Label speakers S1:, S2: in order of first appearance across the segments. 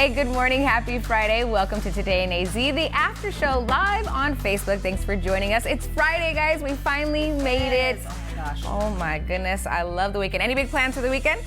S1: Hey, good morning. Happy Friday. Welcome to Today in AZ, the after show live on Facebook. Thanks for joining us. It's Friday, guys. We finally made it.
S2: Oh my gosh.
S1: Oh my goodness. I love the weekend. Any big plans for the weekend?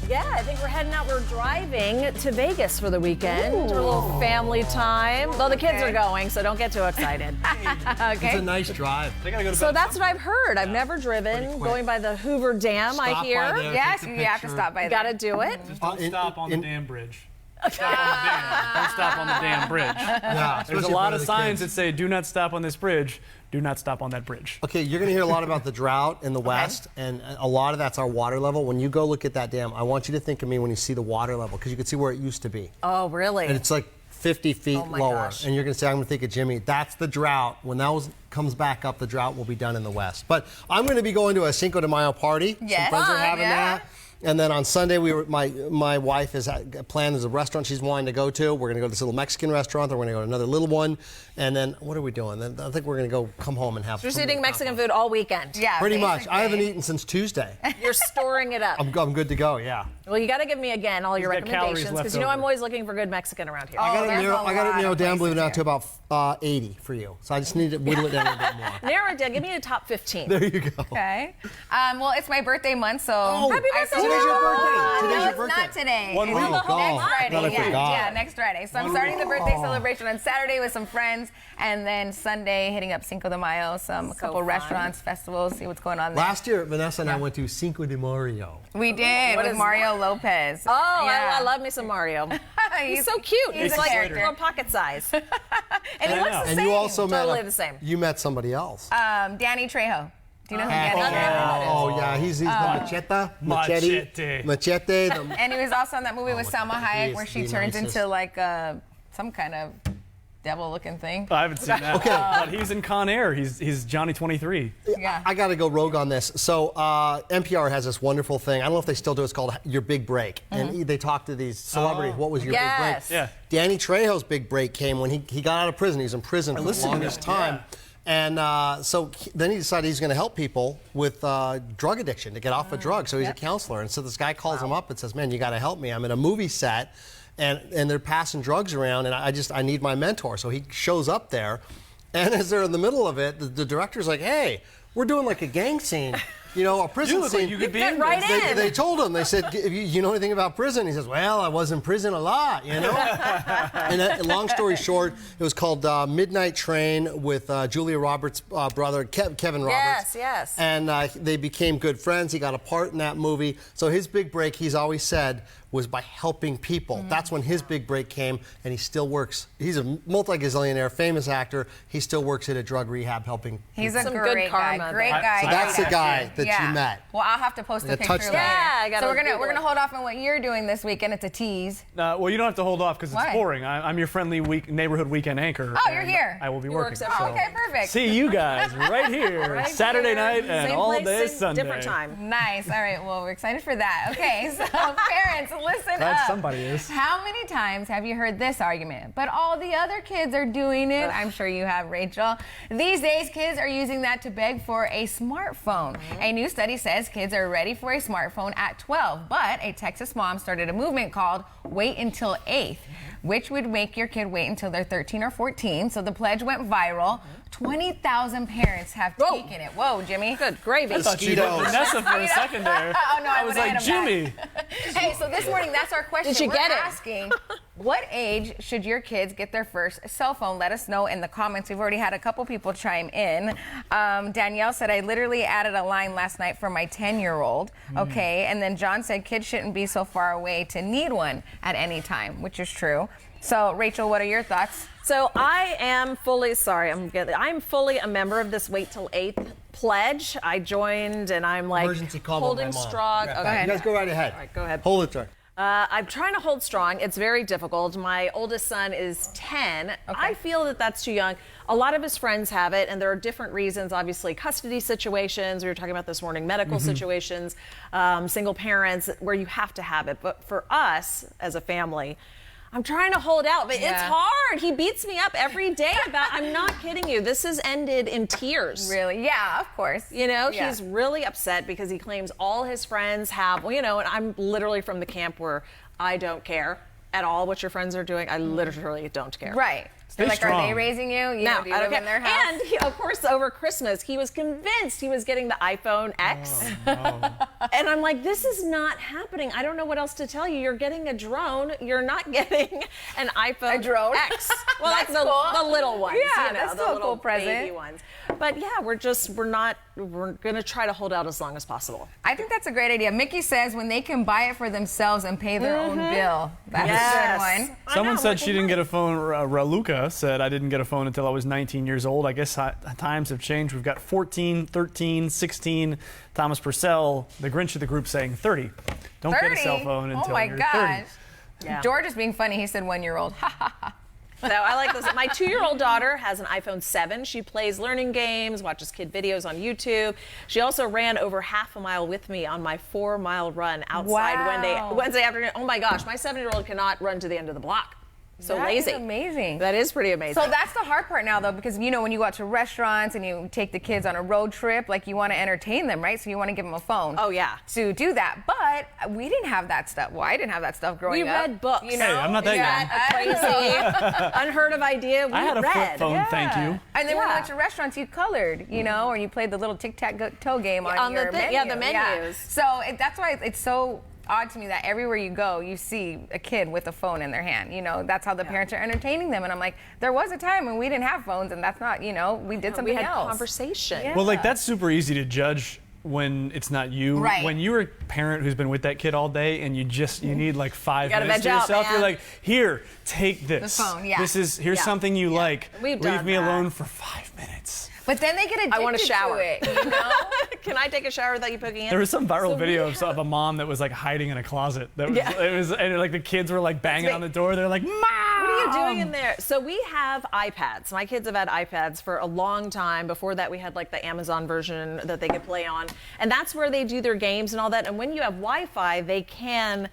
S2: Yeah, I think we're heading out. We're driving to Vegas for the weekend. A little family time. Though the kids are going, so don't get too excited.
S1: Okay.
S3: It's a nice drive.
S4: They gotta go to
S2: So
S4: bed.
S2: that's what I've heard. I've never driven.
S3: quick.
S2: Going by the Hoover Dam,
S3: Stop
S2: I
S3: by
S2: hear.
S3: there.
S1: Yes,
S3: Take
S1: you
S3: the
S1: have to
S3: picture.
S1: stop by
S2: You
S1: there.
S2: gotta do it.
S4: Just don't stop on the
S3: in-
S4: damn bridge. Stop on the dam. Don't stop on the damn bridge.
S3: Yeah,
S4: There's a
S3: especially
S4: lot
S3: for
S4: of
S3: the
S4: signs
S3: kids.
S4: that say, do not stop on this bridge. Do not stop on that bridge.
S3: Okay, you're going to hear a lot about the drought in the West, and a lot of that's our water level. When you go look at that dam, I want you to think of me when you see the water level, because you can see where it used to be.
S2: Oh, really?
S3: And it's like 50 feet
S2: Oh my
S3: lower.
S2: gosh.
S3: And you're going to say, I'm going to think of Jimmy. That's the drought. When that comes back up, the drought will be done in the West. But I'm going to be going to a Cinco de Mayo party.
S1: Yes.
S3: Some friends are
S1: Fun,
S3: having
S1: yeah.
S3: that. And then on Sunday, my wife has planned there's a restaurant she's wanting to go to. We're going to go to this little Mexican restaurant, then we're going to go to another little one. And then what are we doing? Then I think we're going to come home and have
S2: You're
S3: something
S2: eating
S3: to
S2: Mexican
S3: accomplish.
S2: food all weekend.
S1: Yeah,
S3: Pretty much. I haven't
S1: basically.
S3: eaten since Tuesday.
S2: You're storing it up.
S3: I'm good to go, yeah.
S2: Well, you got to give me again all your
S4: He's got calories
S2: recommendations,
S4: left
S2: because you know
S4: over.
S2: I'm always looking for good Mexican around here.
S1: Oh,
S3: I got
S1: there's
S3: it
S1: a lot
S3: narrowed
S1: of
S3: down, believe it or not,
S1: places
S3: to about 80 for you. So I just need to whittle it down a little bit more.
S2: Narrow it down. Give me a top 15.
S3: There you go.
S1: Okay. Well, it's my birthday month, so.
S3: Oh,
S2: Happy
S1: I
S2: birthday,
S3: today's your birthday.
S1: No,
S3: Today's your
S1: it's
S3: birthday.
S1: not today.
S4: One
S1: It's
S4: week.
S1: next
S3: Oh,
S1: Friday.
S3: God, I
S1: yeah,
S3: forgot.
S1: yeah, next Friday. So I'm starting the birthday celebration on Saturday with some friends, and then Sunday hitting up Cinco de Mayo, a couple
S2: fun.
S1: restaurants, festivals, see what's going on there.
S3: Last year, Vanessa and I went to Cinco de Mayo.
S1: We did
S2: What
S1: with
S2: is
S1: Mario Lopez.
S2: Oh,
S1: Yeah.
S2: I love me some Mario. He's so cute.
S1: he's
S2: He's
S1: a
S2: like
S1: character.
S2: little pocket size.
S1: And he
S4: I
S1: looks
S4: know.
S1: the
S3: And
S1: same.
S3: you also
S2: Totally
S3: met
S2: the same.
S3: You met somebody else.
S1: Danny Trejo. Do you know who Danny Trejo is?
S3: Oh yeah, he's the machete.
S4: Machete.
S1: And he was also in that movie with Salma
S3: he
S1: Hayek
S3: is
S1: where she
S3: the
S1: turns
S3: nicest.
S1: into like some kind of devil-looking thing.
S4: I haven't seen that.
S3: Okay.
S4: But he's in Con Air. He's Johnny 23.
S1: Yeah.
S3: I got to go rogue on this. So NPR has this wonderful thing. I don't know if they still do. It's called Your Big Break, and they talk to these celebrities. What was your
S2: Yes.
S3: big break?
S4: Yeah.
S3: Danny Trejo's big break came when he got out of prison. He was in prison for the
S4: listened to
S3: longest
S4: that,
S3: time. And then he decided he's going to help people with drug addiction to get off of drugs. So he's a counselor. And so this guy calls him up and says, "Man, you got to help me. I'm in a movie set, and they're passing drugs around, and I need my mentor." So he shows up there, and as they're in the middle of it, the director's like, "Hey, we're doing like a gang scene." A prison
S4: You look
S3: scene.
S4: like you could be
S2: fit
S4: in
S2: right
S4: this.
S2: in.
S3: They told him, they said, you know anything about prison? He says, well, I was in prison a lot, And long story short, it was called Midnight Train with Julia Roberts' brother, Kevin Roberts.
S2: Yes.
S3: And they became good friends. He got a part in that movie. So his big break, he's always said, was by helping people. That's when his big break came, and he still works. He's a multi-gazillionaire, famous actor. He still works at a drug rehab helping.
S1: He's a
S2: Some good
S1: great guy.
S2: karma
S1: Great
S2: there.
S1: guy.
S3: So that's the
S1: great
S3: guy
S1: actor.
S3: that you met.
S1: Well, I'll have to post a
S3: Like a
S1: picture
S3: touchdown.
S1: later.
S2: Yeah, I gotta
S1: so we're
S2: Google
S1: gonna
S2: it.
S1: hold off on what you're doing this weekend. It's a tease.
S4: Well, you don't have to hold off because it's
S1: Why?
S4: boring. I'm your friendly neighborhood weekend anchor.
S1: Oh, you're
S4: and
S1: here.
S4: I will be
S2: He
S4: working.
S2: works every
S4: so.
S2: day.
S1: Okay, perfect.
S4: See you guys right here,
S2: Right
S4: Saturday
S2: here.
S4: night and
S2: Same
S4: all
S2: place,
S4: day
S2: same-
S4: Sunday.
S2: Different time.
S1: Nice. All right. Well, we're excited for that. Okay. So parents, listen
S4: Glad
S1: up.
S4: somebody is.
S1: How many times have you heard this argument? But all the other kids are doing it. I'm sure you have, Rachel. These days, kids are using that to beg for a smartphone. A new study says kids are ready for a smartphone at 12, but a Texas mom started a movement called Wait Until 8th, which would make your kid wait until they're 13 or 14. So the pledge went viral. 20,000 parents have
S2: Whoa.
S1: taken it. Whoa, Jimmy.
S2: Good gravy.
S4: I thought you were
S3: Mosquitoes.
S4: Vanessa for a second there.
S1: Oh, no, I
S4: was
S1: would've
S4: like,
S1: hit him
S4: Jimmy.
S1: Hey, so this morning, that's our question.
S2: Did you
S1: We're
S2: get it?
S1: asking, what age should your kids get their first cell phone? Let us know in the comments. We've already had a couple people chime in. Danielle said, I literally added a line last night for my 10-year-old. Okay, and then John said, kids shouldn't be so far away to need one at any time, which is true. So, Rachel, what are your thoughts?
S2: So I am fully I'm fully a member of this Wait Till 8th pledge. I joined, and I'm like
S3: Emergency call
S2: holding
S3: my mom.
S2: strong.
S3: Yeah.
S2: Okay.
S3: You guys go right ahead.
S2: All right, go ahead.
S3: Hold it there.
S2: I'm trying to hold strong. It's very difficult. My oldest son is 10. I feel that that's too young. A lot of his friends have it, and there are different reasons. Obviously, custody situations. We were talking about this morning, medical situations, single parents, where you have to have it. But for us as a family, I'm trying to hold out, but it's
S1: Yeah.
S2: hard. He beats me up every day about, I'm not kidding you. This has ended in tears.
S1: Really? Yeah, of course.
S2: You know,
S1: Yeah.
S2: he's really upset because he claims all his friends have, and I'm literally from the camp where I don't care. at all what your friends are doing. I literally don't care.
S1: Right. They're like, are they
S4: strong.
S1: raising you? You
S2: No,
S1: know, do you
S2: I
S1: live
S2: don't care.
S1: in their house?
S2: And of course, over Christmas, he was convinced he was getting the iPhone X. And I'm like, this is not happening. I don't know what else to tell you. You're getting a drone. You're not getting an iPhone
S1: A drone?
S2: X. Well, like
S1: That's cool.
S2: the little ones.
S1: Yeah,
S2: you know,
S1: that's
S2: the
S1: still a
S2: little
S1: cool present.
S2: baby ones. But yeah, we're going to try to hold out as long as possible.
S1: I think that's a great idea. Mickey says when they can buy it for themselves and pay their own bill. That's a good one.
S4: Someone
S2: know,
S4: said
S2: like,
S4: she didn't get a phone. Raluca said, I didn't get a phone until I was 19 years old. I guess times have changed. We've got 14, 13, 16. Thomas Purcell, the Grinch of the group, saying 30. Don't
S1: 30?
S4: get a cell phone until
S1: Oh my
S4: you're
S1: gosh.
S4: 30.
S2: Yeah.
S1: George is being funny. He said 1-year-old. Ha ha ha.
S2: So I like this. My 2-year-old daughter has an iPhone 7. She plays learning games, watches kid videos on YouTube. She also ran over half a mile with me on my 4-mile run outside
S1: Wow.
S2: Wednesday afternoon. Oh my gosh, my 7-year-old cannot run to the end of the block. So
S1: That
S2: lazy.
S1: is amazing.
S2: That is pretty amazing.
S1: So that's the hard part now, though, because you know when you go out to restaurants and you take the kids on a road trip, like you want to entertain them, right? So you want to give them a phone.
S2: Oh, yeah.
S1: To do that, but we didn't have that stuff. Well, I didn't have that stuff growing
S2: We
S1: up.
S2: read books.
S1: You know?
S4: Hey, I'm not that
S1: Yeah,
S4: young.
S2: crazy, unheard of idea. We
S4: I had a
S2: read.
S4: flip phone, thank
S1: Yeah.
S4: you.
S1: And then when you
S2: Yeah.
S1: went to restaurants, you colored, you know, or you played the little tic-tac-toe game on
S2: On the
S1: your
S2: thing-
S1: menu.
S2: yeah, the menus.
S1: So that's why it's so odd to me that everywhere you go, you see a kid with a phone in their hand. You know, that's how the parents are entertaining them. And I'm like, there was a time when we didn't have phones, and that's not, you know, we did something
S2: We had
S1: else.
S2: conversation.
S1: Yeah.
S4: Well, like that's super easy to judge when it's not you.
S1: Right.
S4: When you're a parent who's been with that kid all day and you need like 5
S2: gotta
S4: minutes to
S2: veg out,
S4: yourself,
S2: man.
S4: you're like, here, take this.
S1: The phone, yeah.
S4: Here's
S2: Yeah.
S4: something you like.
S2: We've
S4: Leave
S2: done
S4: me
S2: that.
S4: alone for 5 minutes.
S1: But then they get addicted
S2: I want to shower.
S1: to it, you know?
S2: Can I take a shower without you poking in?
S4: There was some viral
S1: So
S4: video
S1: we
S4: of a mom that was like hiding in a closet. That was,
S2: Yeah.
S4: it was, and like the kids were like banging on the door. They're like, Mom!
S2: What are you doing in there? So we have iPads. My kids have had iPads for a long time. Before that, we had like the Amazon version that they could play on. And that's where they do their games and all that. And when you have Wi-Fi, they can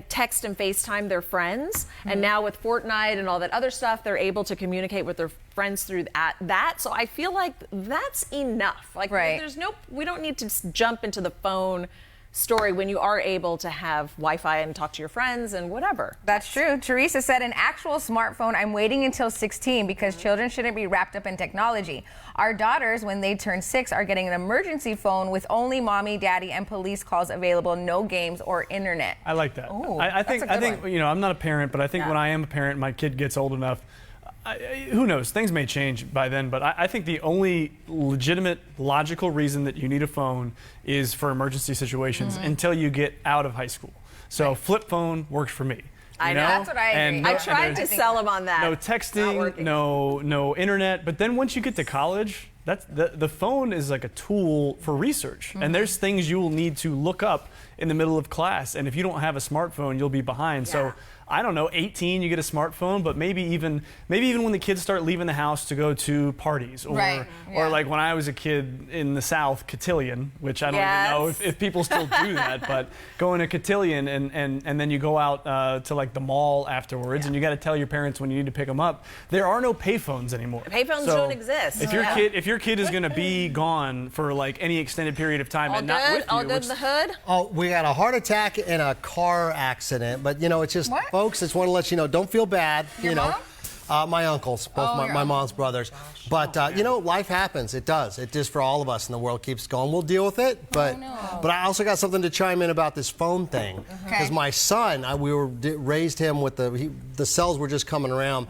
S2: text and FaceTime their friends. And now with Fortnite and all that other stuff, they're able to communicate with their friends through that. So I feel like that's enough. Like
S1: Right.
S2: we don't need to just jump into the phone story when you are able to have Wi-Fi and talk to your friends and whatever.
S1: That's true. Teresa said, an actual smartphone, I'm waiting until 16 because children shouldn't be wrapped up in technology. Our daughters, when they turn 6, are getting an emergency phone with only mommy, daddy, and police calls available, no games or internet.
S4: I like that.
S1: Ooh,
S4: I
S1: that's a good
S4: think
S1: one.
S4: you know, I'm not a parent, but I think when I am a parent, my kid gets old enough. Who knows? Things may change by then, but I think the only legitimate, logical reason that you need a phone is for emergency situations until you get out of high school. So flip phone works for me.
S2: I
S4: you
S2: know.
S1: That's what I agree.
S4: And
S2: I
S4: no-
S2: tried
S4: and
S2: to
S4: there's
S2: sell them on that.
S4: no
S2: Not
S4: texting,
S2: working.
S4: no internet. But then once you get to college, that's the phone is like a tool for research. And there's things you will need to look up in the middle of class. And if you don't have a smartphone, you'll be behind.
S2: Yeah.
S4: So I don't know, 18, you get a smartphone, but maybe even when the kids start leaving the house to go to parties, or
S1: Right, yeah.
S4: or like when I was a kid in the South, cotillion, which I don't even know
S2: Yes.
S4: if people still do that, but going to cotillion and then you go out to like the mall afterwards, and you got to tell your parents when you need to pick them up. There are no payphones anymore.
S2: Payphones
S4: So
S2: don't exist.
S4: If your kid is going to be gone for like any extended period of time
S2: All
S4: and not
S2: good?
S4: with you,
S2: All good
S4: which-
S2: in the hood?
S3: Oh, we had a heart attack in a car accident, but you know, it's just,
S1: What?
S3: folks, just want to let you know, don't feel bad.
S1: Your
S3: you know,
S1: mom?
S3: my uncles, both
S1: Oh, your
S3: my
S1: uncle.
S3: mom's brothers. But you know, life happens. It does. It just for all of us, and the world keeps going. We'll deal with it. But but I also got something to chime in about this phone thing, because
S1: Okay.
S3: my son, raised him with the cells were just coming around.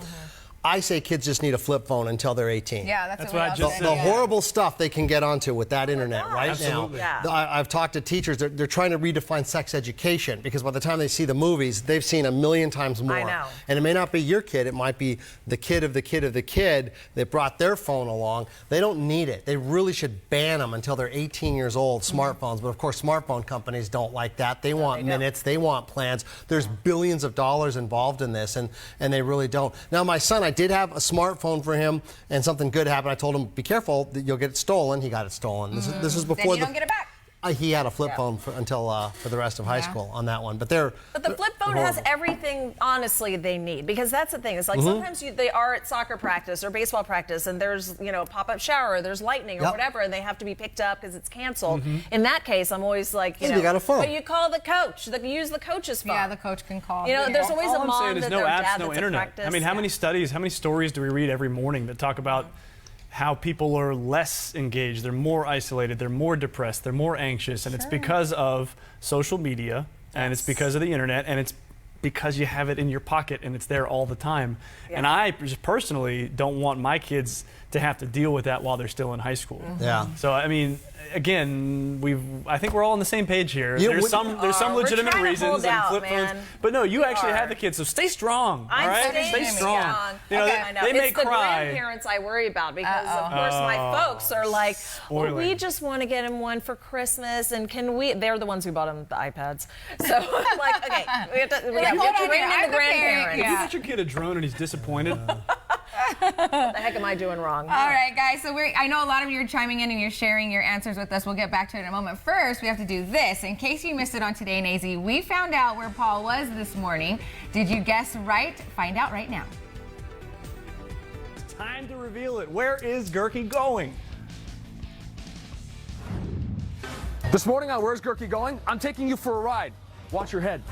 S3: I say kids just need a flip phone until they're 18.
S1: Yeah, that's
S4: That's
S1: what
S4: what
S1: we
S4: I
S1: all
S4: just
S1: said.
S3: The
S4: said.
S1: Yeah.
S3: horrible stuff they can get onto with that internet right
S4: Absolutely.
S3: now.
S2: Yeah.
S3: I've talked to teachers. They're trying to redefine sex education, because by the time they see the movies, they've seen a million times more.
S2: I know.
S3: And it may not be your kid. It might be the kid of the kid of the kid that brought their phone along. They don't need it. They really should ban them until they're 18 years old, smartphones. But of course, smartphone companies don't like that. They want minutes. They want plans. There's billions of dollars involved in this, and they really don't. Now, my son, I did have a smartphone for him, and something good happened. I told him, be careful, that you'll get it stolen. He got it stolen. This is
S1: Then
S3: before
S1: you don't get it back.
S3: He had a flip phone until for the rest of high school on that one. But the
S2: flip phone has everything, honestly, they need. Because that's the thing. It's like sometimes they are at soccer practice or baseball practice, and there's, a pop-up shower, or there's lightning or whatever, and they have to be picked up because it's canceled. In that case, I'm always like,
S3: you got a phone.
S2: But you call the coach. Use the coach's phone.
S1: Yeah, the coach can call.
S2: There's always a mom
S4: there's
S2: that
S4: no
S2: their
S4: apps,
S2: dad
S4: no
S2: that's
S4: internet.
S2: at practice.
S4: I mean, how many studies, how many stories do we read every morning that talk about how people are less engaged, they're more isolated, they're more depressed, they're more anxious, and it's because of social media, and it's because of the internet, and it's because you have it in your pocket and it's there all the time. And I just personally don't want my kids to have to deal with that while they're still in high school.
S3: Yeah.
S4: So I mean, again, I think we're all on the same page here.
S3: Yeah,
S4: there's some legitimate
S2: trying to
S4: reasons
S2: hold
S4: and
S2: out,
S4: flip
S2: man.
S4: phones, but no, you actually
S2: are.
S4: have the kids, so stay strong.
S2: I'm
S4: all right,
S2: staying
S4: stay strong. You know,
S2: I know.
S4: they may
S2: It's the
S4: cry.
S2: grandparents I worry about because, of course, my folks are like, well, we just want to get him one for Christmas, and can we? They're the ones who bought him the iPads. So, like, okay, we have to rein in the grandparents.
S4: If you get your kid a drone and he's disappointed,
S2: What the heck am I doing wrong?
S1: All right, guys. So I know a lot of you are chiming in and you're sharing your answers with us. We'll get back to it in a moment. First, we have to do this. In case you missed it on Today in AZ, we found out where Paul was this morning. Did you guess right? Find out right now.
S4: it's time to reveal it. Where is Gerke going?
S5: This morning on Where's Gerke Going? I'm taking you for a ride. Watch your head.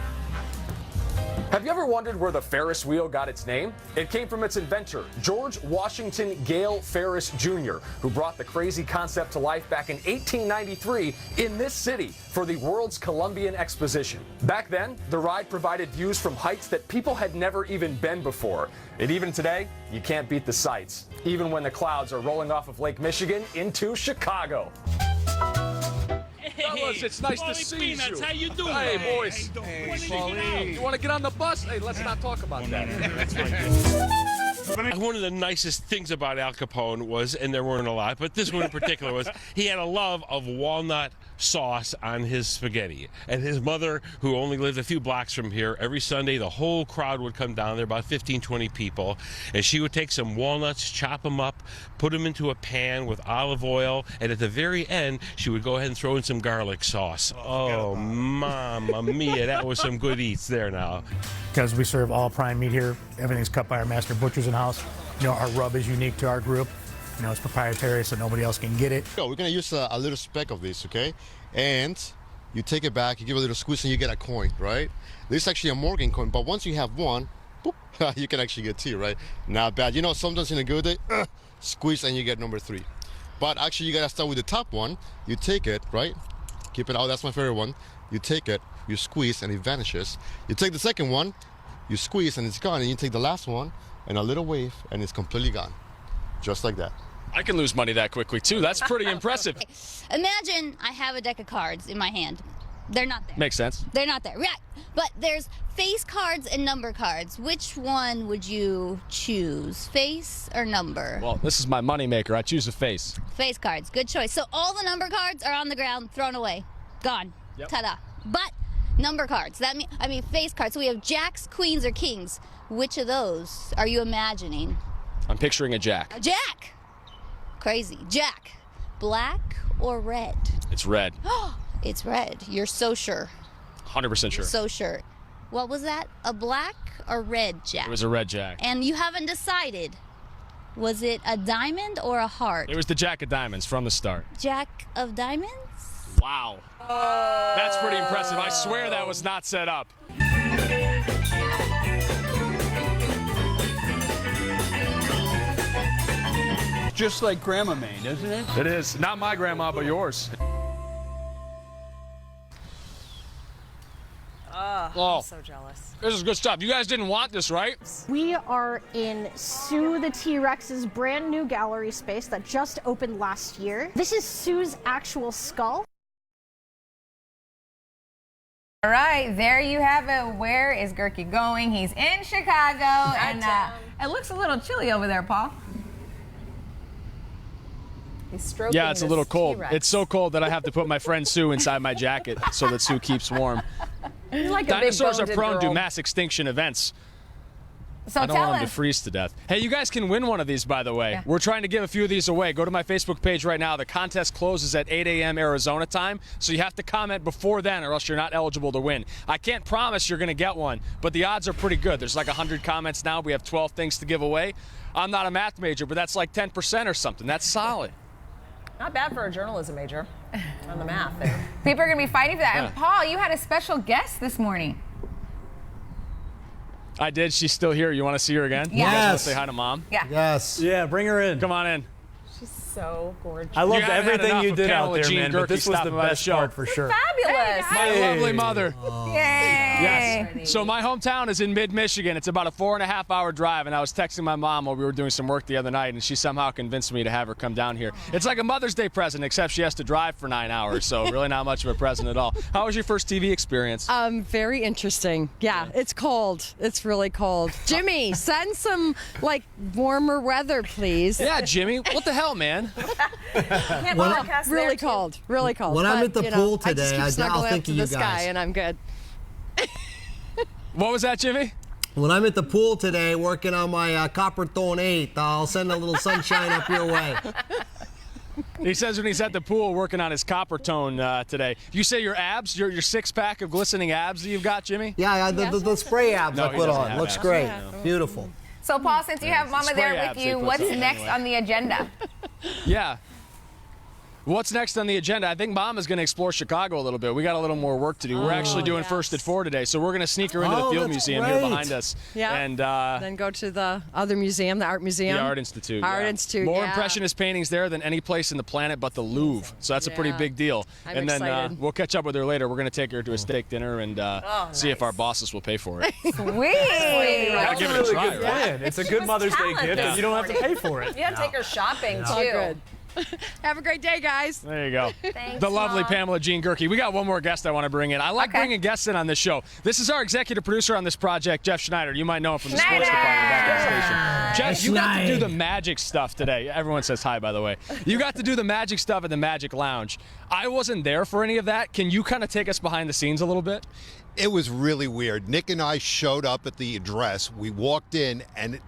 S5: Have you ever wondered where the Ferris wheel got its name? It came from its inventor, George Washington Gale Ferris Jr., who brought the crazy concept to life back in 1893 in this city for the World's Columbian Exposition. Back then, the ride provided views from heights that people had never even been before. And even today, you can't beat the sights, even when the clouds are rolling off of Lake Michigan into Chicago. Fellas, it's nice to see you.
S6: How you doing?
S5: Hey, boys. You want to get on the bus? Hey, let's not talk about that.
S6: One of the nicest things about Al Capone was, and there weren't a lot, but this one in particular was, he had a love of walnut sauce on his spaghetti. And his mother, who only lived a few blocks from here, every Sunday the whole crowd would come down there, about 15, 20 people, and she would take some walnuts, chop them up, put them into a pan with olive oil, and at the very end, she would go ahead and throw in some garlic sauce. Oh, mamma mia, that was some good eats there now.
S7: Because we serve all prime meat here, everything's cut by our master butchers in-house. Our rub is unique to our group. It's proprietary, so nobody else can get it.
S8: We're gonna use a little speck of this, okay? And you take it back, you give it a little squeeze, and you get a coin, right? This is actually a Morgan coin, but once you have one, boop, you can actually get two, right? Not bad. Sometimes in a good day, squeeze and you get number 3. But actually, you gotta start with the top one. You take it, right? Keep it out. That's my favorite one. You take it, you squeeze, and it vanishes. You take the second one, you squeeze, and it's gone. And you take the last one, and a little wave, and it's completely gone. Just like that.
S5: I can lose money that quickly, too. That's pretty impressive.
S9: Imagine I have a deck of cards in my hand. They're not there.
S5: Makes sense.
S9: They're not there, right? But there's face cards and number cards. Which one would you choose, face or number?
S5: Well, this is my moneymaker. I choose a face.
S9: Face cards, good choice. So all the number cards are on the ground, thrown away, gone.
S5: Yep.
S9: Ta-da. But number cards, face cards. So we have jacks, queens, or kings. Which of those are you imagining?
S5: I'm picturing a jack.
S9: A jack. Crazy. Jack. Black or red?
S5: It's red.
S9: It's red. You're so sure.
S5: 100% sure.
S9: So sure. What was that? A black or red jack?
S5: It was a red jack.
S9: And you haven't decided. Was it a diamond or a heart?
S5: It was the jack of diamonds from the start.
S9: Jack of diamonds?
S5: Wow. That's pretty impressive. I swear that was not set up.
S10: Just like Grandma made, isn't it?
S5: It is. Not my grandma, but yours.
S2: I'm so jealous.
S5: This is good stuff. You guys didn't want this, right?
S11: We are in Sue the T-Rex's brand new gallery space that just opened last year. This is Sue's actual skull.
S1: All right, there you have it. Where is Gerke going? He's in Chicago, and it looks a little chilly over there, Paul.
S2: He's stroking
S5: Yeah, it's a little
S2: this
S5: cold.
S2: T-Rex.
S5: It's so cold that I have to put my friend Sue inside my jacket so that Sue keeps warm.
S2: You're like a big
S5: Dinosaurs are
S2: boned
S5: prone to
S2: girl.
S5: mass extinction events.
S1: So
S12: I don't
S1: tell
S12: want them
S1: us.
S12: to freeze to death. Hey, you guys can win one of these, by the way.
S1: Yeah.
S12: We're trying to give a few of these away. Go to my Facebook page right now. The contest closes at 8 a.m. Arizona time, so you have to comment before then or else you're not eligible to win. I can't promise you're going to get one, but the odds are pretty good. There's like 100 comments now. We have 12 things to give away. I'm not a math major, but that's like 10% or something. That's solid.
S2: Not bad for a journalism major on the math there.
S1: People are going to be fighting for that.
S12: Yeah.
S1: And Paul, you had a special guest this morning.
S12: I did. She's still here. You want to see her again?
S1: Yes.
S12: You guys want to say hi to Mom?
S1: Yeah.
S3: Yes.
S4: Yeah, bring her in.
S12: Come on in.
S2: She's so gorgeous.
S4: I loved
S12: You haven't had
S4: everything
S12: enough
S4: you
S12: of
S4: did out
S12: Pamela
S4: there,
S12: Jean
S4: man, but
S12: Gerke
S4: this was the
S12: stopping by the
S4: best
S12: show.
S4: part for sure.
S2: Fabulous.
S12: My lovely mother.
S1: Yay.
S12: Yes. So my hometown is in mid-Michigan. It's about a 4.5-hour drive, and I was texting my mom while we were doing some work the other night, and she somehow convinced me to have her come down here. It's like a Mother's Day present, except she has to drive for 9 hours, so really not much of a present at all. How was your first TV experience?
S13: Very interesting. Yeah, it's cold. It's really cold. Jimmy, send some like warmer weather, please.
S12: Yeah, Jimmy. What the hell, man?
S2: Can't
S3: When-
S2: broadcast there,
S13: Really
S2: too.
S13: cold. Really cold.
S3: When I'm
S13: But,
S3: at the
S13: you know,
S3: pool
S13: I just
S3: today,
S13: keep
S3: I'll
S13: snuggling up
S3: think
S13: to
S3: of you
S13: the sky,
S3: guys.
S13: and I'm good.
S12: What was that, Jimmy?
S3: When I'm at the pool today working on my Coppertone 8, I'll send a little sunshine up your way.
S12: He says when he's at the pool working on his copper tone today. You say your abs, your six-pack of glistening abs that you've got, Jimmy?
S3: Yeah, the spray abs
S12: No,
S3: I
S12: he
S3: put
S12: doesn't
S3: on.
S12: have
S3: Looks
S12: abs.
S3: great.
S12: Yeah.
S3: Beautiful.
S1: So, Paul, since you have Mama
S12: Spray
S1: there
S12: abs
S1: with
S12: they
S1: you,
S12: put
S1: what's
S12: on
S1: next
S12: anyway.
S1: on the agenda?
S12: Yeah. What's next on the agenda? I think Mom is going to explore Chicago a little bit. We got a little more work to do. We're actually doing First at 4 today, so we're going to sneak her into the
S3: Oh,
S12: Field
S3: that's
S12: Museum here
S3: great.
S12: behind us.
S13: Yeah.
S12: And
S13: Then go to the other museum, the Art Museum.
S12: the Art Institute.
S13: Art
S12: yeah.
S13: Institute,
S12: More
S13: yeah.
S12: Impressionist paintings there than any place in the planet but the Louvre. So that's a pretty
S13: Yeah.
S12: big deal.
S13: I'm
S12: and then
S13: excited.
S12: we'll catch up with her later. We're going to take her to a steak dinner and see if our bosses will pay for it.
S1: Sweet.
S12: Gotta give it a
S4: Really
S12: try,
S4: good
S12: right?
S4: plan. It's a good Mother's Day
S2: talented.
S4: gift, and you don't have to pay for it.
S2: You gotta take her shopping,
S13: It's all
S2: too.
S13: good. Have a great day, guys.
S12: There you go.
S1: Thanks,
S12: The lovely
S1: Mom.
S12: Pamela Jean Gerke. We got one more guest I want to bring in. I like
S1: Okay.
S12: bringing guests in on this show. This is our executive producer on this project, Jeff Schneider. You might know him from the sports
S1: Schneider!
S12: department back at the station. Jeff, you got to do
S3: Schneider.
S12: the magic stuff today. Everyone says hi, by the way. You got to do the magic stuff at the Magic Lounge. I wasn't there for any of that. Can you kind of take us behind the scenes a little bit?
S14: It was really weird. Nick and I showed up at the address. We walked in, and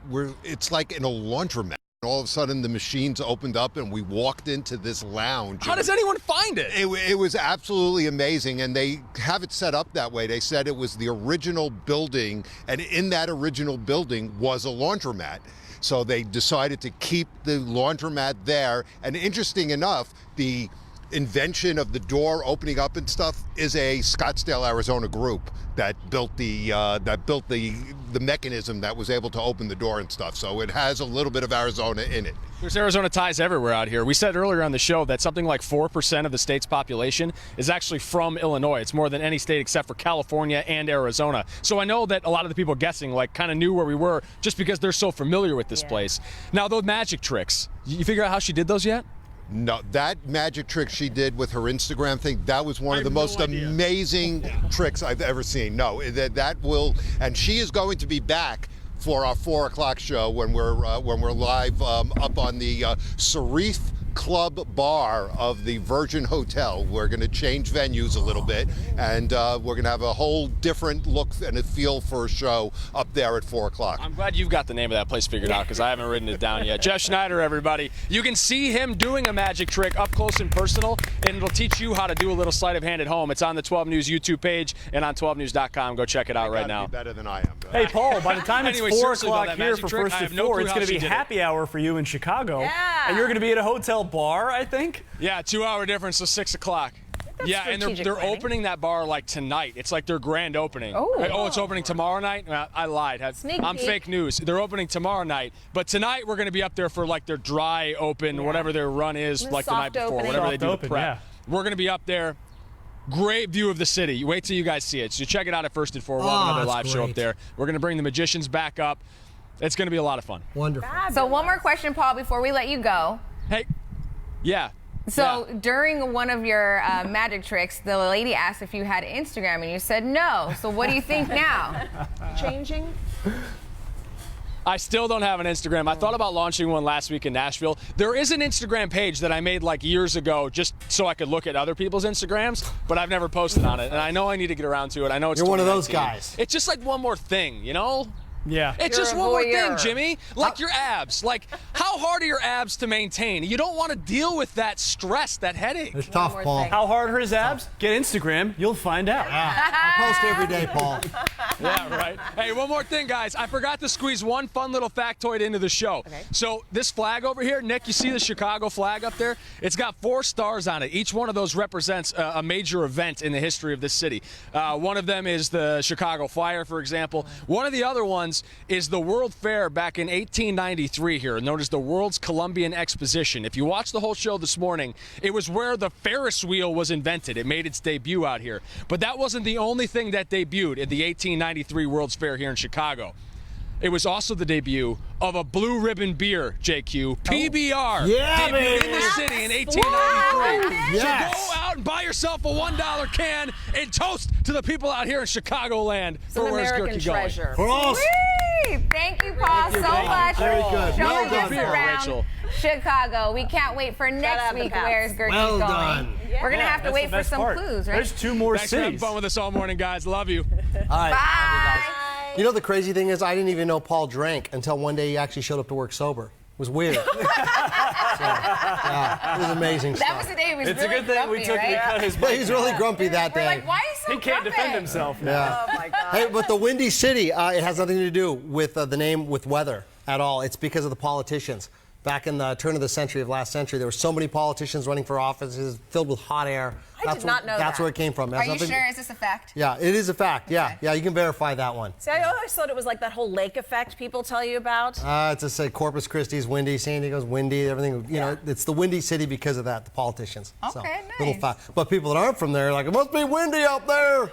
S14: it's like in a laundromat. All of a sudden, the machines opened up, and we walked into this lounge.
S12: How does anyone find it?
S14: It was absolutely amazing, and they have it set up that way. They said it was the original building, and in that original building was a laundromat. So they decided to keep the laundromat there. And interesting enough, the invention of the door opening up and stuff is a Scottsdale, Arizona group that built the mechanism that was able to open the door and stuff. So it has a little bit of Arizona in it.
S12: There's Arizona ties everywhere out here. We said earlier on the show that something like 4% of the state's population is actually from Illinois. It's more than any state except for California and Arizona. So I know that a lot of the people guessing kind of knew where we were just because they're so familiar with this place. Now, those magic tricks, you figure out how she did those yet?
S14: No, that magic trick she did with her Instagram thing, that was one of the most amazing tricks I've ever seen. No, that will, and she is going to be back for our 4 o'clock show when we're live up on the Serif Club Bar of the Virgin Hotel. We're going to change venues a little bit, and we're going to have a whole different look and a feel for a show up there at 4 o'clock.
S12: I'm glad you've got the name of that place figured out because I haven't written it down yet. Jeff Schneider, everybody. You can see him doing a magic trick up close and personal, and it'll teach you how to do a little sleight of hand at home. It's on the 12 News YouTube page and on 12news.com. Go check it out right now.
S14: Be better than I am.
S4: Hey, Paul, by the time it's
S12: Anyway,
S4: 4
S12: seriously, though,
S4: o'clock
S12: that
S4: here
S12: magic
S4: for
S12: trick,
S4: First
S12: I
S4: at
S12: have no
S4: 4,
S12: clue
S4: it's
S12: how
S4: going to
S12: she
S4: be
S12: did it.
S4: happy hour for you in Chicago.
S2: Yeah.
S4: And you're going to be at a hotel bar, I think?
S12: Yeah, 2-hour difference, so 6 o'clock. Yeah, and
S2: strategic
S12: they're
S2: planning.
S12: opening that bar tonight. It's like their grand opening.
S1: Oh.
S12: It's opening tomorrow night? Well, I lied.
S2: Sneak
S12: I'm
S2: peek.
S12: fake news. They're opening tomorrow night, but tonight we're going to be up there for their dry open, whatever their run is,
S2: The
S12: the night
S2: soft
S12: before,
S2: opening.
S12: whatever they
S4: Soft
S12: do
S4: open,
S12: to prep.
S4: yeah.
S12: We're going to be up there. Great view of the city. You wait till you guys see it. So check it out at First and 4. We'll have another
S3: that's
S12: live show up
S3: great.
S12: there. We're going to bring the magicians back up. It's going to be a lot of fun.
S3: Wonderful.
S1: So, one more question, Paul, before we let you go.
S12: Hey, yeah.
S1: So
S12: Yeah.
S1: during one of your magic tricks, the lady asked if you had Instagram, and you said no. So what do you think now?
S2: Changing?
S12: I still don't have an Instagram. I thought about launching one last week in Nashville. There is an Instagram page that I made years ago just so I could look at other people's Instagrams, but I've never posted on it. And I know I need to get around to it. I know it's
S3: You're one of those
S12: 2019.
S3: guys.
S12: It's just like one more thing, you know?
S4: Yeah.
S12: It's
S2: You're
S12: just
S2: a
S12: one more thing,
S2: voyeur.
S12: Jimmy. Like your abs. Like, how hard are your abs to maintain? You don't want to deal with that stress, that headache.
S3: It's tough, Paul.
S4: How hard are his abs? Get Instagram. You'll find out.
S3: I post every day, Paul.
S12: Yeah, right. Hey, one more thing, guys. I forgot to squeeze one fun little factoid into the show.
S2: Okay.
S12: So this flag over here, Nick, you see the Chicago flag up there? It's got 4 stars on it. Each one of those represents a major event in the history of this city. One of them is the Chicago Fire, for example. One of the other ones is the World Fair back in 1893 here, known as the World's Columbian Exposition. If you watch the whole show this morning, it was where the Ferris wheel was invented. It made its debut out here. But that wasn't the only thing that debuted at the 1893 World's Fair here in Chicago. It was also the debut of a blue ribbon beer, JQ. PBR
S3: Yeah,
S12: debuted
S3: baby.
S12: in the city in 1893.
S3: Yes.
S12: So go out and buy yourself a $1 can and toast to the people out here in Chicagoland
S2: It's
S12: for
S2: an
S12: Where's
S2: American
S12: Gurky Going.
S2: treasure.
S3: For us.
S1: Whee! Thank you, Paul, so much
S3: Very
S1: for
S3: good.
S1: showing
S3: Well
S1: us
S3: done,
S1: around
S12: Rachel.
S1: Chicago. We can't wait for next
S2: out the
S1: week.
S2: pass.
S1: Where's Gertie
S3: Well
S1: going?
S3: done.
S1: We're gonna have to
S4: That's
S1: wait
S4: the
S1: for
S4: best
S1: some
S4: part.
S1: clues, right?
S4: There's 2 more
S12: Thanks for having
S4: cities.
S12: fun with us all morning, guys. Love you.
S3: All right.
S1: Bye.
S3: You know, the crazy thing is, I didn't even know Paul drank until one day he actually showed up to work sober. It was weird. So, yeah, it was amazing
S1: That
S3: stuff.
S1: was the day he was
S4: It's
S1: really
S4: a good thing
S1: grumpy,
S4: we took
S1: right?
S4: we cut his
S3: Yeah,
S4: mic.
S3: he's really grumpy that
S1: We're
S3: day.
S1: like, why is he so
S4: He can't
S1: grumpy?
S4: defend himself now.
S3: Yeah.
S2: Oh my God.
S3: Hey, but the Windy City, it has nothing to do with the name, with weather at all. It's because of the politicians. Back in the turn of the century of last century, there were so many politicians running for offices filled with hot air.
S2: I did not know
S3: That's
S2: that.
S3: where it came from. It has
S1: Are you
S3: nothing-
S1: sure? Is this a fact?
S3: Yeah, it is a fact. Yeah, yeah, you can verify that one.
S2: See, I always thought it was like that whole lake effect people tell you about.
S3: It's just say Corpus Christi's windy, San Diego's windy, everything. You know, it's the Windy City because of that, the politicians.
S1: Okay,
S3: Little
S1: nice.
S3: fact. But people that aren't from there are like, it must be windy up there,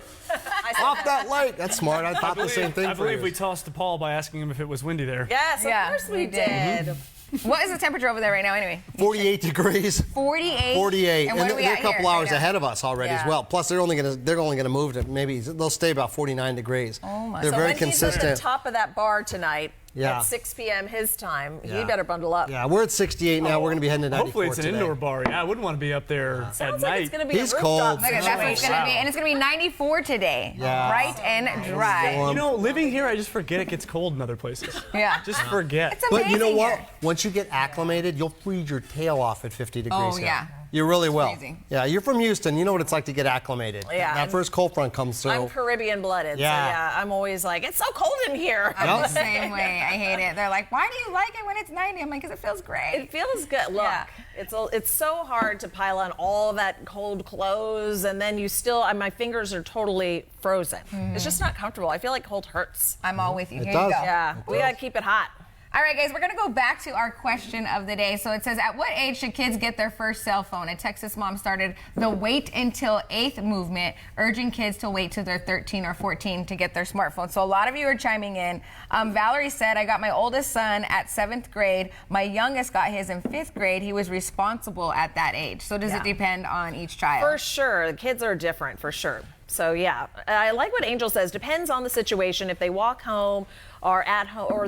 S3: off that lake. That's smart. I thought the same thing.
S4: I
S3: for
S4: believe we
S3: years.
S4: tossed to Paul by asking him if it was windy there.
S2: Yes, of
S1: Yeah,
S2: course we
S1: we did.
S2: did.
S1: What is the temperature over there right now, anyway?
S3: 48 degrees.
S1: 48.
S3: 48,
S1: And what
S3: and
S1: are we
S3: they're a
S1: at
S3: couple
S1: here
S3: hours
S1: right now?
S3: ahead of us already as
S1: Yeah.
S3: well. Plus, they're only gonna move to maybe they'll stay about 49 degrees.
S1: Oh my.
S3: They're
S2: So
S3: very
S2: when he's at the
S3: consistent.
S2: top of that bar tonight
S3: Yeah.
S2: at 6 p.m. his time,
S3: Yeah.
S2: you better bundle up.
S3: Yeah, we're at 68 now. We're gonna be heading to 94
S4: Hopefully it's an
S3: today.
S4: indoor bar. Yeah, I wouldn't want to be up there at
S2: Sounds
S4: night.
S2: like it's going to be
S3: He's
S2: a rooftop
S3: cold.
S1: Look at that's what it's
S2: situation.
S1: gonna be, and it's gonna be 94 today.
S3: Yeah.
S1: Bright and dry.
S3: Warm.
S4: You know, living here, I just forget it gets cold in other places.
S1: Yeah.
S4: Just forget.
S1: It's
S3: But you know
S1: amazing
S3: what?
S1: here.
S3: Once you get acclimated, you'll freeze your tail off at 50 degrees.
S1: Oh,
S3: here.
S1: yeah.
S3: You really will.
S1: freezing.
S3: Yeah, you're from Houston. You know what it's like to get acclimated.
S2: Yeah,
S3: That
S2: and
S3: first cold front comes through.
S2: I'm Caribbean blooded,
S3: Yeah.
S2: so yeah, I'm always like, it's so cold in here.
S1: I'm the same way. I hate it. They're like, why do you like it when it's 90? I'm like, because it feels great.
S2: It feels good. Look,
S1: Yeah.
S2: it's so hard to pile on all that cold clothes, and then you still, my fingers are totally frozen. It's just not comfortable. I feel like cold hurts.
S1: I'm all with you.
S3: It
S1: Here
S3: does.
S1: you go.
S2: Yeah, we gotta keep it hot.
S1: All right, guys, we're going to go back to our question of the day. So it says, at what age should kids get their first cell phone? A Texas mom started the Wait Until 8th movement, urging kids to wait till they're 13 or 14 to get their smartphone. So a lot of you are chiming in. Valerie said, I got my oldest son at 7th grade. My youngest got his in 5th grade. He was responsible at that age. So does it depend on each child?
S2: For sure. The kids are different, for sure. So, yeah. I like what Angel says. Depends on the situation. If they walk home or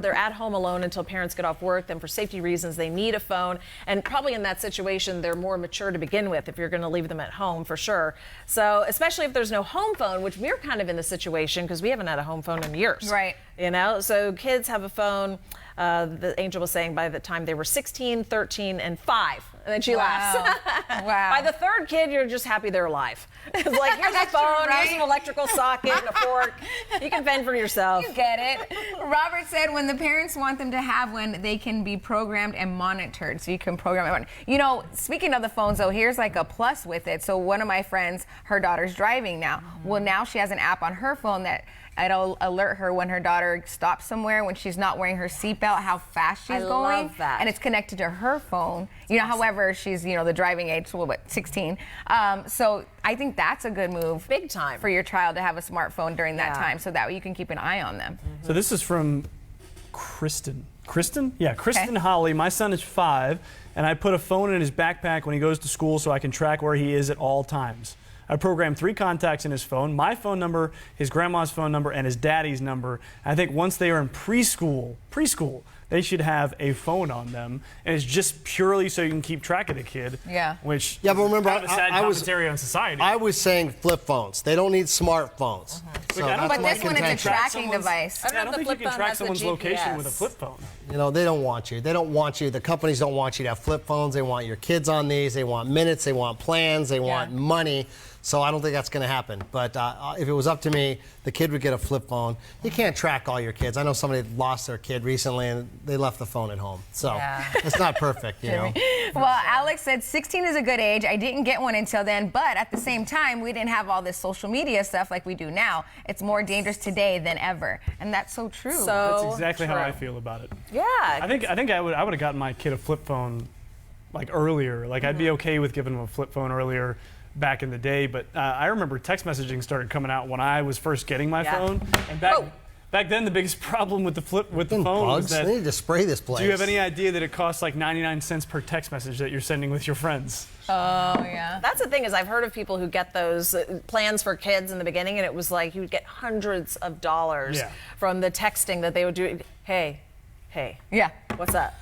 S2: they're at home alone until parents get off work, then for safety reasons, they need a phone. And probably in that situation, they're more mature to begin with if you're going to leave them at home, for sure. So, especially if there's no home phone, which we're kind of in the situation because we haven't had a home phone in years.
S1: Right.
S2: You know, so kids have a phone. The Angel was saying by the time they were 16, 13, and 5. And then she laughs.
S1: Wow.
S2: By the third kid, you're just happy they're alive. It's like, here's a
S1: That's true,
S2: phone,
S1: right?
S2: here's an electrical socket and a fork. You can fend for yourself.
S1: You get it. Robert said when the parents want them to have one, they can be programmed and monitored. So you can program it. You know, speaking of the phones, though, here's like a plus with it. So one of my friends, her daughter's driving now. Well, now she has an app on her phone that it'll alert her when her daughter stops somewhere, when she's not wearing her seatbelt, how fast she's
S2: I
S1: going.
S2: love that.
S1: And it's connected to her phone. You know, however, she's, you know, the driving age, so what, 16. So I think that's a good move.
S2: Big time.
S1: For your child to have a smartphone during that
S2: Yeah.
S1: time, so that way you can keep an eye on them.
S4: So this is from Kristen. Kristen? Yeah, Kristen
S1: Okay.
S4: Holly. My son is 5, and I put a phone in his backpack when he goes to school so I can track where he is at all times. I programmed 3 contacts in his phone, my phone number, his grandma's phone number, and his daddy's number. I think once they are in preschool, they should have a phone on them, and it's just purely so you can keep track of the kid.
S1: Yeah.
S4: Which
S3: Yeah, but remember,
S4: kind of a sad commentary on society.
S3: I was saying flip phones. They don't need smartphones. So that's
S1: But
S3: my
S1: this one is a
S3: contention.
S1: tracking device.
S4: I don't think you can track someone's location with a flip phone.
S3: You know, they don't want you. They don't want you. The companies don't want you to have flip phones. They want your kids on these. They want minutes. They want plans. They want money. So I don't think that's going to happen. But if it was up to me, the kid would get a flip phone. You can't track all your kids. I know somebody lost their kid recently and they left the phone at home. So it's not perfect, you know.
S1: Well, Alex said 16 is a good age. I didn't get one until then, but at the same time, we didn't have all this social media stuff like we do now. It's more dangerous today than ever, and that's so true.
S4: That's exactly how I feel about it.
S2: Yeah.
S4: I think I would have gotten my kid a flip phone like earlier. Like I'd be okay with giving him a flip phone earlier back in the day, but I remember text messaging started coming out when I was first getting my phone, and back then the biggest problem with the phone was that
S3: they need to spray this place.
S4: Do you have any idea that it costs like 99 cents per text message that you're sending with your friends?
S1: Oh, yeah.
S2: That's the thing is I've heard of people who get those plans for kids in the beginning, and it was like you would get hundreds of dollars from the texting that they would do. Hey,
S1: yeah,
S2: what's up?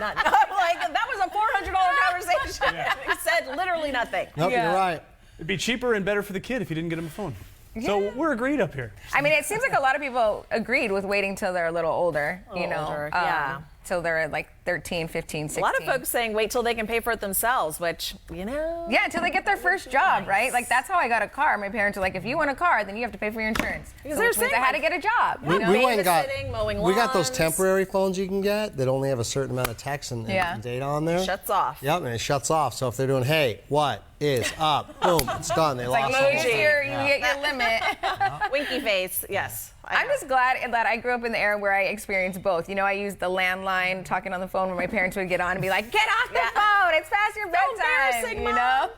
S2: Like that was a $400 conversation. It said literally nothing.
S3: Nope, you're right.
S4: It'd be cheaper and better for the kid if you didn't get him a phone. So we're agreed up here.
S1: I mean, it seems like a lot of people agreed with waiting till they're a little older, till they're like 13, 15, 16.
S2: A lot of folks saying wait till they can pay for it themselves, which, you know.
S1: Yeah, until they get their first job, right? Like, that's how I got a car. My parents were like, if you want a car, then you have to pay for your insurance.
S2: Because
S1: which means I had to get a job.
S3: We went and got,
S2: mowing
S3: we got those
S2: lawns.
S3: temporary phones you can get that only have a certain amount of text and data on there.
S2: Shuts off.
S3: Yep, and it shuts off. So if they're doing, hey, what is up? Boom, it's done. They lost
S1: like,
S3: all
S1: you get your limit.
S2: Winky face, yes.
S1: I'm just glad that I grew up in the era where I experienced both. You know, I used the landline, talking on the phone when my parents would get on and be like, get off the phone, it's past your bedtime, you know?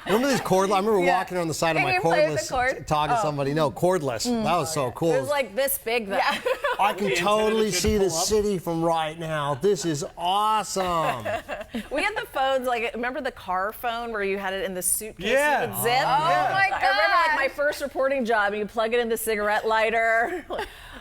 S3: Remember these cordless? I remember walking on the side of my cordless, talking to somebody. No, cordless. That was so cool.
S2: It was like this big, though.
S3: I can totally see the city from right now. This is awesome.
S2: We had the phones, like, remember the car phone where you had it in the suitcase you would zip?
S1: Oh, my God.
S2: I remember, like, my first reporting job, you plug it in the cigarette lighter.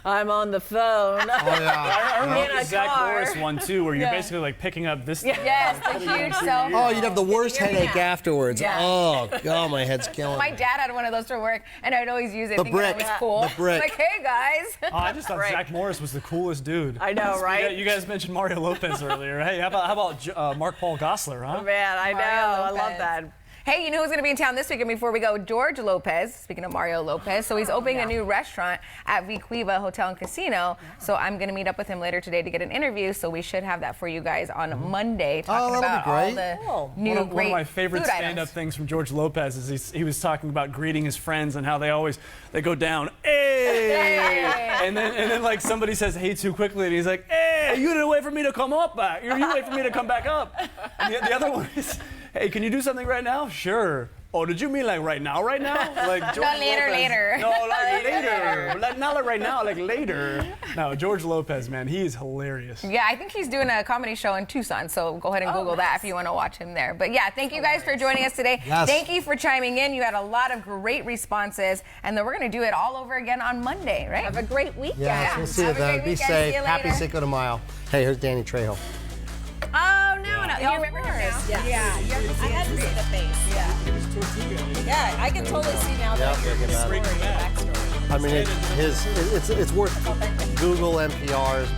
S2: I'm on the phone.
S3: Oh, yeah.
S4: I remember
S2: in a
S4: the Zach
S2: car.
S4: Morris one, too, where you're basically like picking up this thing.
S1: Yes, the huge cell phone.
S3: Oh, you'd have the worst headache afterwards.
S1: Yeah.
S3: Oh, God, my head's killing
S1: My
S3: me.
S1: dad had one of those for work, and I'd always use it
S3: The
S1: thinking it
S3: brick.
S1: was cool.
S3: The brick.
S1: Like, hey, guys.
S4: Oh, I just thought Zach Morris was the coolest dude.
S2: I know, right?
S4: You guys mentioned Mario Lopez earlier. Hey, how about Mark Paul Gosselaar, huh?
S2: Oh, man, I know. I love that.
S1: Hey, you know who's going to be in town this weekend before we go? George Lopez, speaking of Mario Lopez. So he's opening a new restaurant at Vicuiva Hotel and Casino. So I'm going to meet up with him later today to get an interview. So we should have that for you guys on Monday, talking about all the new
S4: One
S1: great
S4: of my favorite
S1: food
S4: stand-up
S1: items.
S4: things from George Lopez is he was talking about greeting his friends and how they go down, hey, and then like somebody says hey too quickly and he's like, hey, you didn't wait for me to come up back. You wait for me to come back up. And the other one is, hey, can you do something right now? Sure. Oh, did you mean like right now? Like George
S1: No, later.
S4: No, like later. Like, not like right now, like later. No, George Lopez, man, he is hilarious.
S1: Yeah, I think he's doing a comedy show in Tucson, so go ahead and Google that if you want to watch him there. But yeah, thank you guys for joining us today.
S3: Yes.
S1: Thank you for chiming in. You had a lot of great responses, and then we're going to do it all over again on Monday, right?
S2: Have a great weekend.
S3: Yeah, we'll see you
S1: Have a
S3: then.
S1: great
S3: Be
S1: weekend.
S3: safe.
S1: See you
S3: Happy
S1: later.
S3: Cinco de Mayo. Hey, here's Danny Trejo.
S2: Oh, no.
S1: You remember him now?
S2: Yeah. I had to see the face. Yeah, I can totally see now that
S3: Yep,
S2: you're
S3: look at that.
S2: backstory.
S3: I mean, it's worth Google NPR's